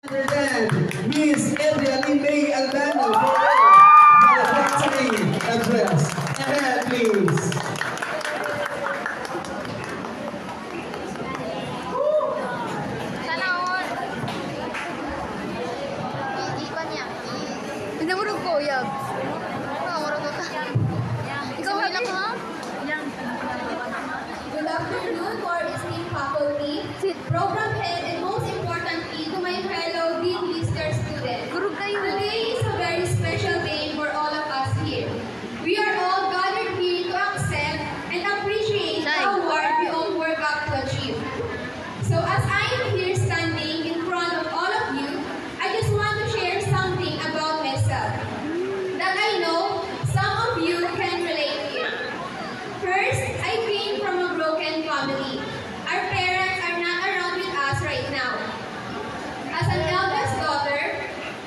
Present Miss Adriana May Albano for valedictory address. Ahead, please. Sana all. Iwan niya. Pinamurog ko, Yab. Pinamurog ko ka. Ikaw hila ko, ha? Good afternoon to our esteemed faculty, program head, and most importantly, to my fellow Dean Lister students. Today is a very special day for all of us here. We are all gathered here to accept and appreciate the award we all work up to achieve. So as I am here standing in front of all of you, I just want to share something about myself that I know some of you can relate to. First, I came from a broken family. Our parents are not around with us right now. As an eldest daughter,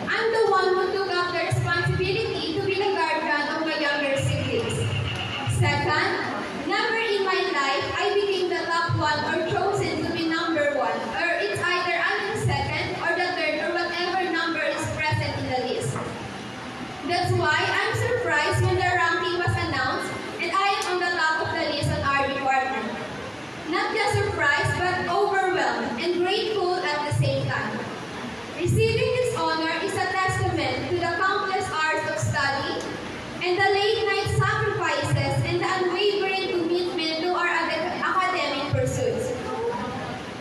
I'm the one who took up the responsibility to be the guardian of my younger siblings. Second, never in my life I became the top one or chosen to be number one, or it's either I'm the second or the third or whatever number is present in the list. That's why I'm surprised when the ranking was announced and I am on the top of the list on our department. Not just surprised, but overwhelmed and grateful at the same time. Receiving this honor is a testament to the countless hours of study and the late-night sacrifices and the unwavering commitment to our academic pursuits.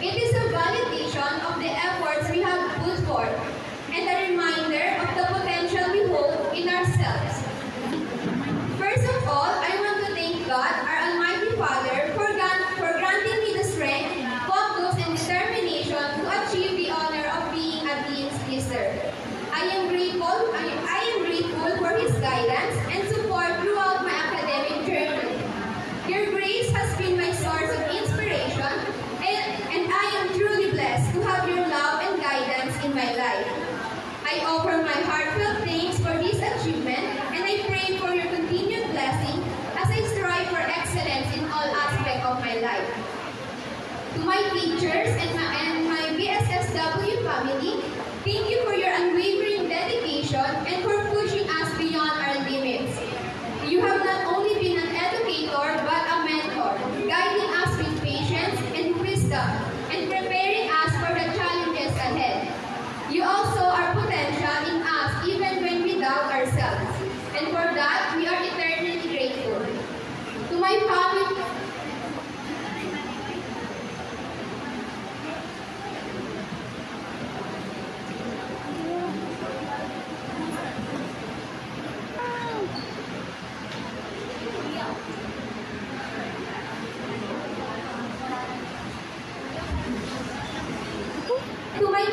It is a validation of the efforts we have put forth and a reminder of the potential we hold in ourselves. First of all, I want to thank God, our Almighty Father, for granting me the strength, focus, and determination to achieve the honor of being a Dean's Lister. I am grateful for His guidance and support throughout my academic journey. Your grace has been my source of inspiration, and I am truly blessed to have your love and guidance in my life. I offer my heartfelt thanks for this achievement, and I pray for your continued blessing as I strive for excellence in all aspects of my life. To my teachers and my BSSW family, thank you for your unwavering dedication and for pushing us beyond our limits. You have not only been an educator but a mentor, guiding us with patience and wisdom and preparing us for the challenges ahead. You also are potential in us even when we doubt ourselves, and for that we are eternally grateful. To my family,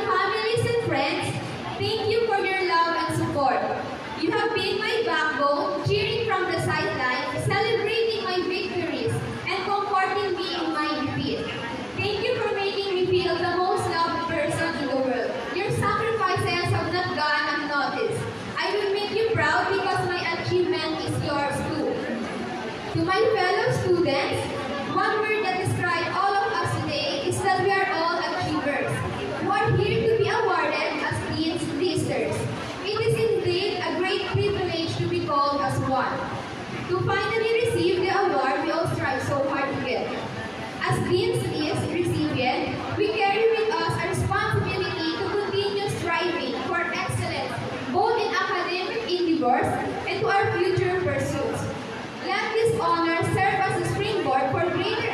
families and friends, thank you for your love and support. You have been my backbone, cheering from the sidelines, celebrating my victories, and comforting me in my defeat. Thank you for making me feel the most loved person in the world. Your sacrifices have not gone unnoticed. I will make you proud because my achievement is yours too. To my fellow students, one word that describes all of us today is that we are all achievers. We are here to be awarded as Dean's Listers. It is indeed a great privilege to be called as one. To finally receive the award we all strive so hard to get. As Dean's List recipient, we carry with us a responsibility to continue striving for excellence, both in academic endeavors and to our future pursuits. Let this honor serve as a springboard for greater